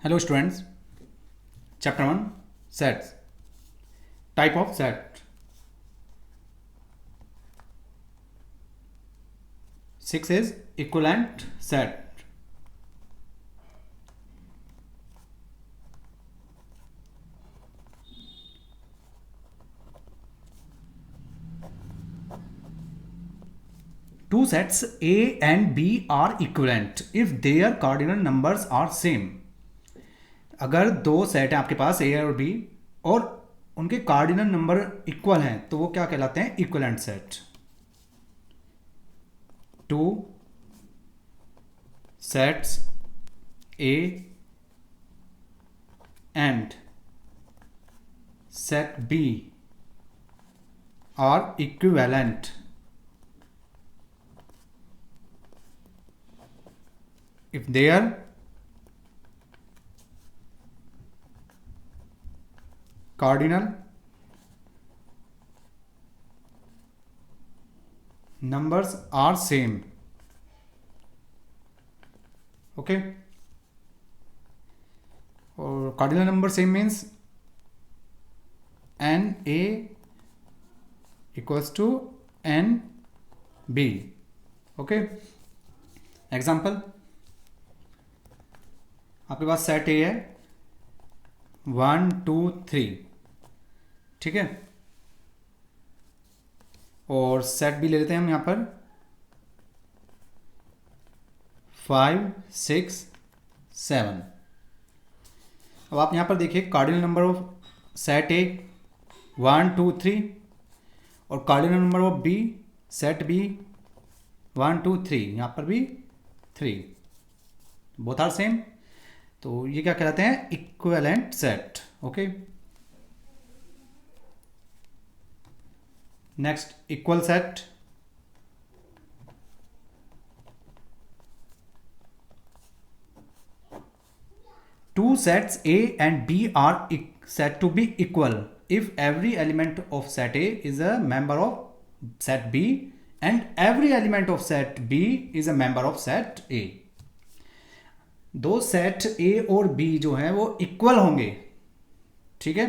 Hello students, chapter 1 sets. Type of set. 6 is equivalent set. Two sets A and B are equivalent if their cardinal numbers are same. अगर दो set हैं आपके पास A और B और उनके cardinal number equal हैं तो वो क्या कहलाते हैं? Equivalent set. Two sets A and set B are equivalent if their cardinal numbers are same. Okay, और cardinal number same means n a equals to n b. Okay, example, आपके पास set ए है 1 2 3, ठीक है, और सेट बी ले लेते हैं हम यहां पर 5 6 7. अब आप यहां पर देखिए cardinal number of set A 1 2 3 और cardinal number of B set B 1 2 3, यहां पर भी 3, बोथ आर सेम. तो ये क्या कहलाते हैं? Equivalent set. Okay, next equal set. Two sets A and B are said to be equal if every element of set A is a member of set B and every element of set B is a member of set A. दो set A और B जो हैं वो equal होंगे, ठीक है,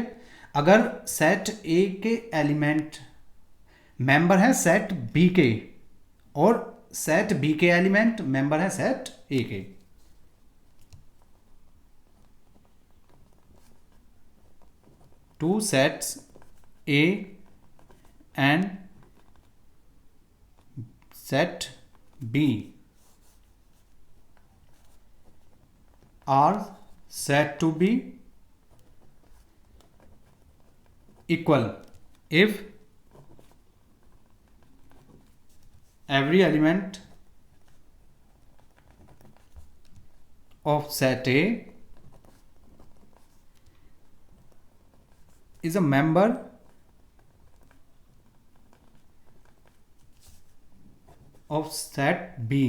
अगर set A के एलिमेंट मेंबर हैं सेट B के और सेट B के एलिमेंट मेंबर हैं सेट A के. Two sets A and set B are said to be equal if every element of set A is a member of set B.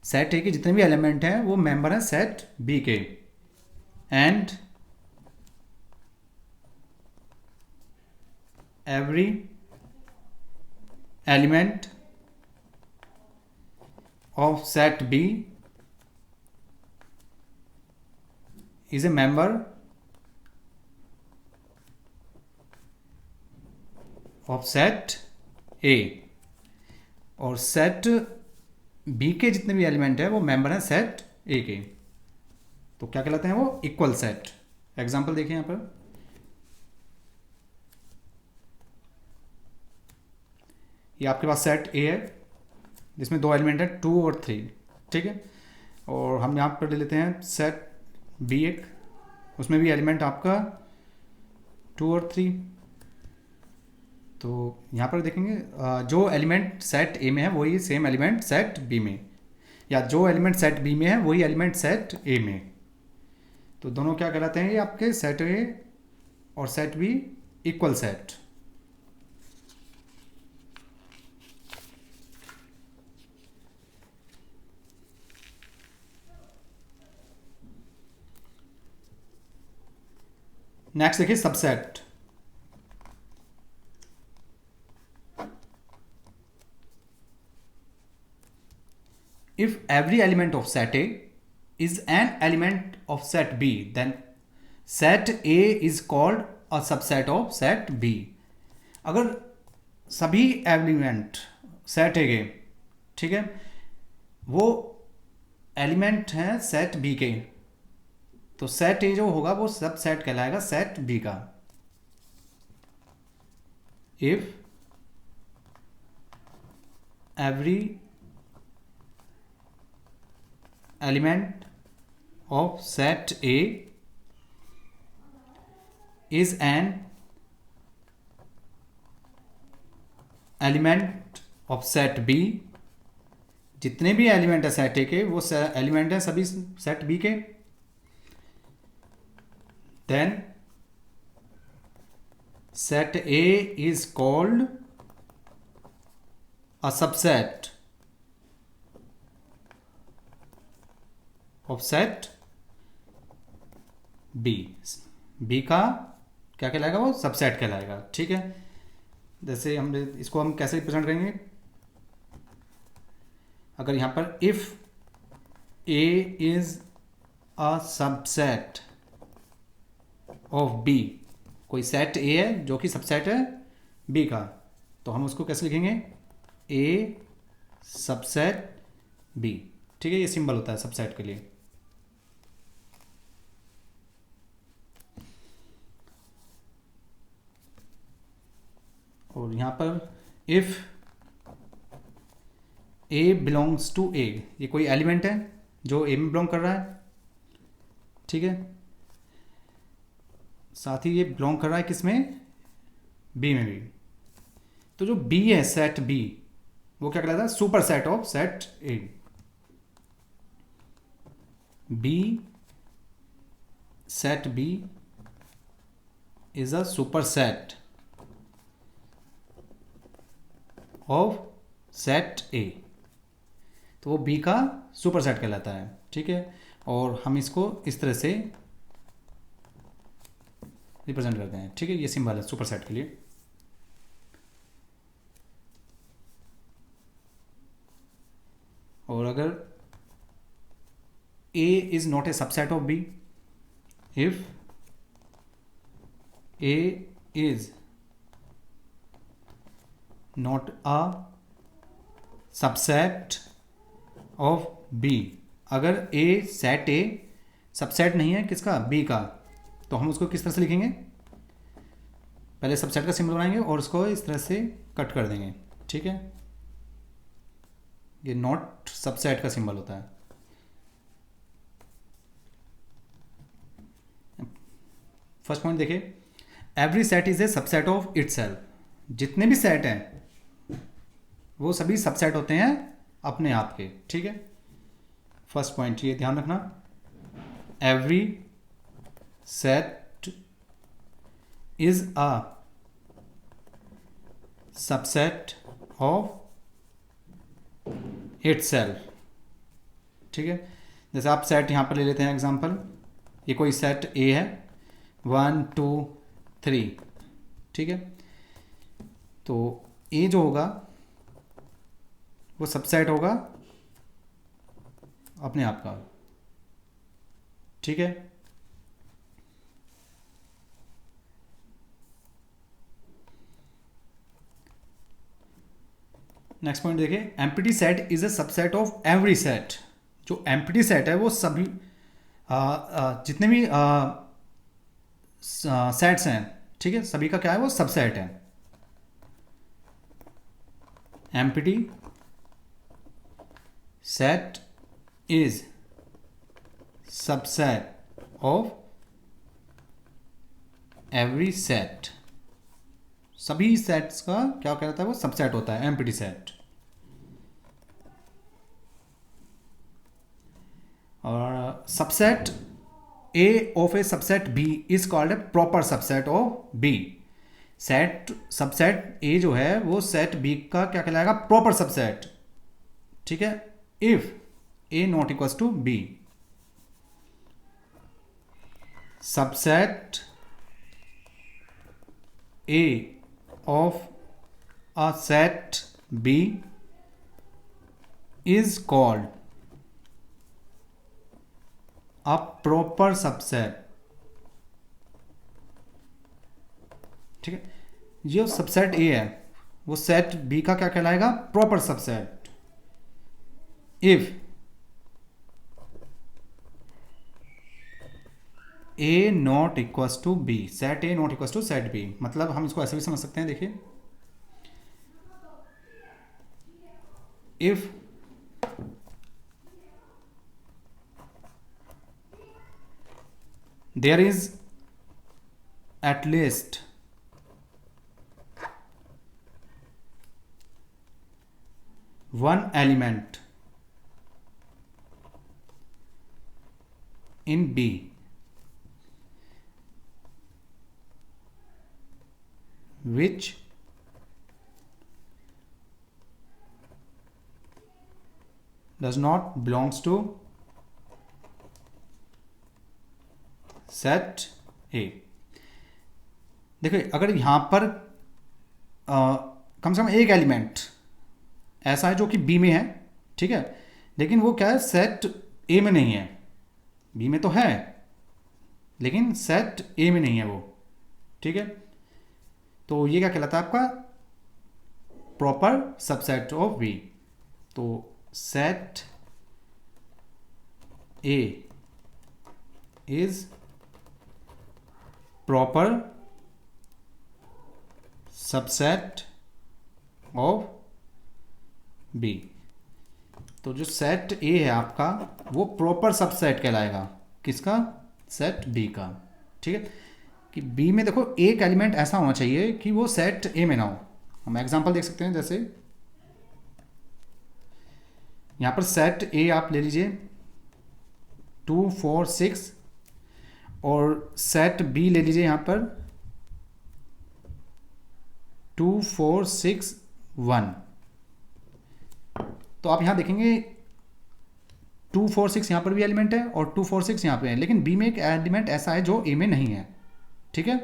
Set A के जितने भी element हैं वो member हैं set B के. And every element of set B is a member of set A. और set B के जितने भी एलिमेंट है वो मेंबर हैं सेट ए के. तो क्या कहलाते हैं वो? Equal set. एग्जांपल देखिए यहां पर, ये आपके पास सेट ए है जिसमें दो एलिमेंट है 2 और 3, ठीक है, और हम यहां पर ले लेते हैं सेट बी एक, उसमें भी एलिमेंट आपका 2 और 3. तो यहाँ पर देखेंगे जो एलिमेंट सेट ए में है वही सेम एलिमेंट सेट बी में, या जो एलिमेंट सेट बी में है वही एलिमेंट सेट ए में. तो दोनों क्या कहलाते हैं? ये आपके सेट ए और set B equal set. Next देखिए subset. if every element of set A is an element of set B, then set A is called a subset of set B. अगर सभी एलिमेंट सेट ए के, ठीक है, वो element हैं set B के, तो सेट ए जो होगा वो सब सेट कहलाएगा सेट बी का. If every element of set A is an element of set B, जितने भी एलिमेंट है सेट ए के वो एलिमेंट है सभी सेट बी के, then set A is called a subset of set B. B का क्या कहलाएगा, वो सबसेट कहलाएगा. ठीक है, जैसे हम इसको हम कैसे रिप्रेजेंट करेंगे, अगर यहां पर if A is a subset of B, कोई सेट ए है जो कि सबसेट है बी का, तो हम उसको कैसे लिखेंगे, ए सबसेट बी. ठीक है, ये सिंबल होता है सबसेट के लिए. और यहां पर इफ ए बिलोंग्स टू ए, ये कोई एलिमेंट है जो ए में बिलोंग कर रहा है. ठीक है, साथ ही ये बिलोंग कर रहा है किसमें, बी में भी. तो जो बी है सेट बी, वो क्या कहलाता है, superset of set A. B set B is a superset of set A, तो वो बी का सुपर सेट कहलाता है. ठीक है, और हम इसको इस तरह से रिप्रेजेंट करते हैं. ठीक है, ये सिंबल है सुपर सेट के लिए. और अगर A is not a subset of B, if A is not a subset of B, अगर A सेट A सबसेट नहीं है किसका, B का, तो हम उसको किस तरह से लिखेंगे, पहले सबसेट का सिंबल बनाएंगे और उसको इस तरह से कट कर देंगे. ठीक है, ये नॉट सबसेट का सिंबल होता है. फर्स्ट पॉइंट देखिए, every set is a subset of itself. जितने भी सेट हैं वो सभी सबसेट होते हैं अपने आप के. ठीक है, फर्स्ट पॉइंट ये ध्यान रखना, every set is a subset of itself. ठीक है, जैसे आप सेट यहां पर ले लेते हैं एग्जांपल, ये कोई सेट ए है 1 2 3. ठीक है, तो ए जो होगा वो सबसेट होगा अपने आप का. ठीक है, नेक्स्ट पॉइंट देखिए, empty set is a subset of every set. जो एम्प्टी सेट है वो सभी जितने भी सेट्स हैं, ठीक है, सभी का क्या है, वो सबसेट है. Empty set is subset of every set. सभी सेट्स का क्या कहता है, वो सबसेट होता है एम्प्टी सेट. और subset A of a subset B is called a proper subset of B. Set subset A जो है वो सेट बी का क्या कहलाएगा, प्रॉपर सबसेट. ठीक है, if A not equals to B. Subset A of a set B is called a proper subset, ठीक है। जो सबसेट ए है वो सेट बी का क्या कहलाएगा, proper subset. If A not equals to B, set A not equals to set B, मतलब हम इसको ऐसे भी समझ सकते हैं, देखिए if there is at least one element in B which does not belongs to set ए। देखिए अगर यहाँ पर कम से कम एक एलिमेंट ऐसा है जो कि बी में है, ठीक है, लेकिन वो क्या है, सेट ए में नहीं है। बी में तो है लेकिन सेट ए में नहीं है वो, ठीक है। तो ये क्या कहलाता है आपका, प्रॉपर सबसेट ऑफ बी। तो set A is proper subset of B. तो जो सेट ए है आपका वो प्रॉपर सबसेट कहलाएगा, किसका, सेट बी का, ठीक है। कि बी में देखो एक एलिमेंट ऐसा होना चाहिए कि वो सेट ए में ना हो। हम एग्जांपल देख सकते हैं, जैसे यहां पर सेट ए आप ले लीजिए 2 4 6, और सेट बी ले लीजिए यहां पर 2 4 6 1। तो आप यहां देखेंगे 2 4 6 यहां पर भी एलिमेंट है और 2 4 6 यहां पे है, लेकिन बी में एक एलिमेंट ऐसा है जो ए में नहीं है, ठीक है।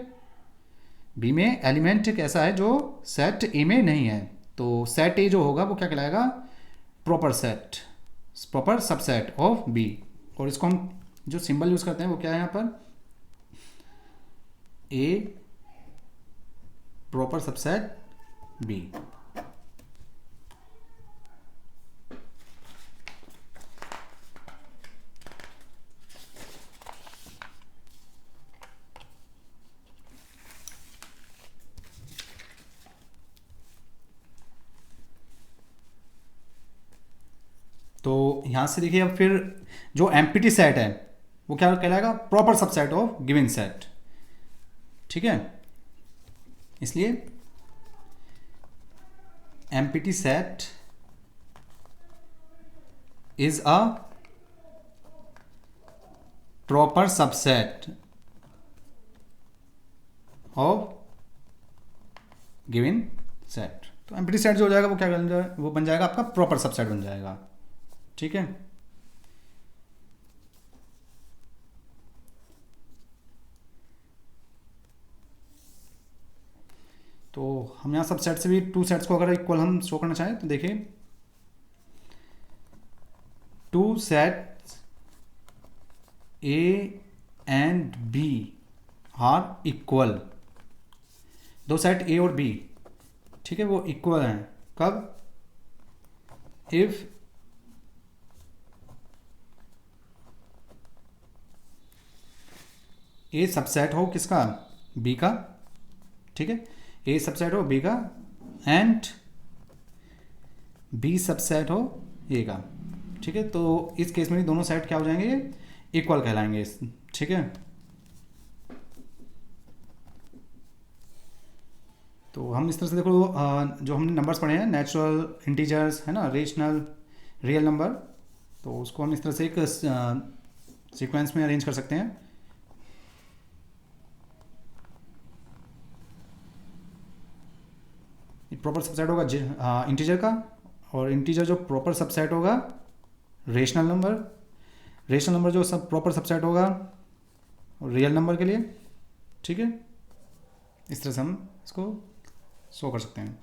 बी में एलिमेंट एक ऐसा है जो सेट ए में नहीं है। तो सेट ए जो होगा वो क्या कहलाएगा, proper set, proper subset of B. और इसको हम जो सिंबल यूज करते हैं वो क्या है यहाँ पर, ए प्रॉपर सबसेट बी। तो यहां से देखिए अब फिर जो एम्प्टी सेट है वो क्या कहलाएगा, proper subset of given set, ठीक है। इसलिए empty set is a proper subset of given set. तो एम्प्टी सेट जो हो जाएगा वो क्या बन जाएगा, वो बन जाएगा आपका प्रॉपर सबसेट बन जाएगा, ठीक है। तो हम यहाँ सब सेट से भी टू सेट्स को अगर इक्वल हम शो करना चाहें तो देखिए two sets A and B are equal. दो सेट ए और बी, ठीक है, वो इक्वल हैं कब, इफ ए सबसेट हो किसका, बी का, ठीक है, ए सबसेट हो बी का एंड बी सबसेट हो ए का, ठीक है। तो इस केस में भी दोनों सेट क्या हो जाएंगे, इक्वल कहलाएंगे, ठीक है। तो हम इस तरह से देखो जो हमने नंबर्स पढ़े हैं, नेचुरल, इंटीजर्स, है ना, रेशनल, रियल नंबर, तो उसको हम इस तरह से एक सीक्वेंस में अरेंज कर सकते हैं। प्रॉपर सबसेट होगा इंटीजर का, और इंटीजर जो प्रॉपर सबसेट होगा रेशनल नंबर, रेशनल नंबर जो सब प्रॉपर सबसेट होगा रियल नंबर के लिए, ठीक है। इस तरह से हम इसको शो कर सकते हैं।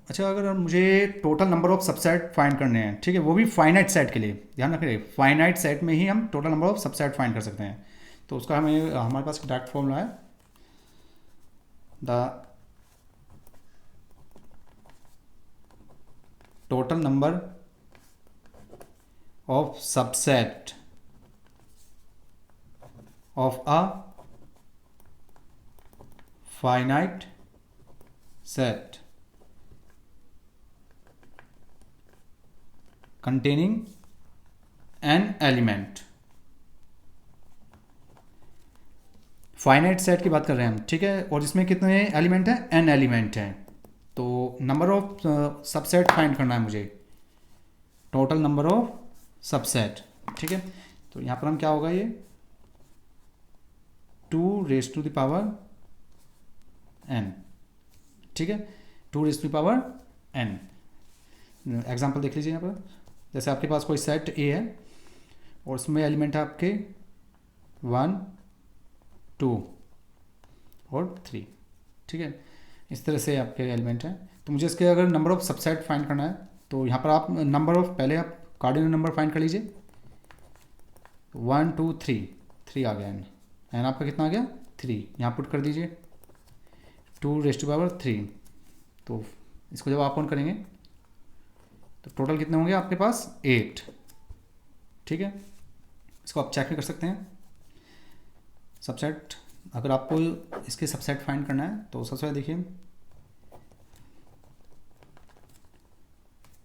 अच्छा, अगर मुझे total number of subset find करने हैं, ठीक है, वो भी फाइनाइट सेट के लिए, ध्यान रखिए फाइनाइट सेट में ही हम total number of subset find कर सकते हैं। तो उसका हमें हमारे पास डायरेक्ट फॉर्मूला है, the total number of subset of a finite set containing an element। Finite set की बात कर रहे हैं हम, ठीक है, और इसमें कितने एलिमेंट हैं, एन एलिमेंट हैं। तो नंबर ऑफ सबसेट फाइंड करना है मुझे, टोटल नंबर ऑफ सबसेट, ठीक है। तो यहाँ पर हम क्या होगा, ये 2 raised to the power n, ठीक है, 2 raised to the power n। Example देख लीजिए यहाँ पर, जैसे आपके पास कोई सेट ए है और उसमें एलिमेंट है आपके 1 2 और 3, ठीक है, इस तरह से आपके एलिमेंट हैं। तो मुझे इसके अगर नंबर ऑफ सबसेट फाइंड करना है, तो यहाँ पर आप नंबर ऑफ, पहले आप कार्डिनल नंबर फाइंड कर लीजिए, 1 2 3, 3 आ गया एन आपका कितना आ गया 3, यहाँ पुट कर दीजिए 2 raised to the power 3। तो इसको जब आप ऑन करेंगे तो टोटल कितने होंगे आपके पास 8, ठीक है। इसको आप चेक भी कर सकते हैं सबसेट, अगर आपको इसके सबसेट फाइंड करना है तो सबसे पहले देखिए,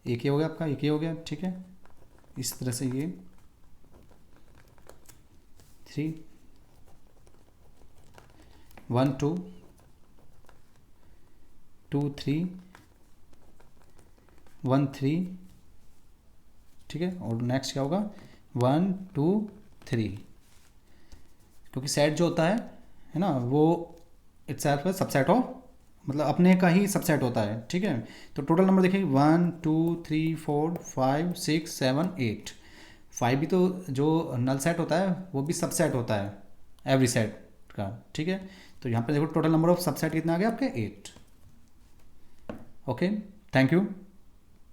एक ये हो गया आपका, एक ये हो गया, ठीक है, इस तरह से ये 3 1 2 2 3 1 3, ठीक है, और नेक्स्ट क्या होगा 1 2 3, क्योंकि सेट जो होता है ना, वो इटसेल्फ है सबसेट ऑफ, मतलब अपने का ही सबसेट होता है, ठीक है। तो टोटल नंबर देखिए 1 2 3 4 5 6 7 8, 5 भी तो जो नल सेट होता है वो भी सबसेट होता है एवरी सेट का, ठीक है। तो यहाँ पे देखो टोटल नंबर ऑफ सबसेट कितना आ गया आपके 8। Okay, thank you.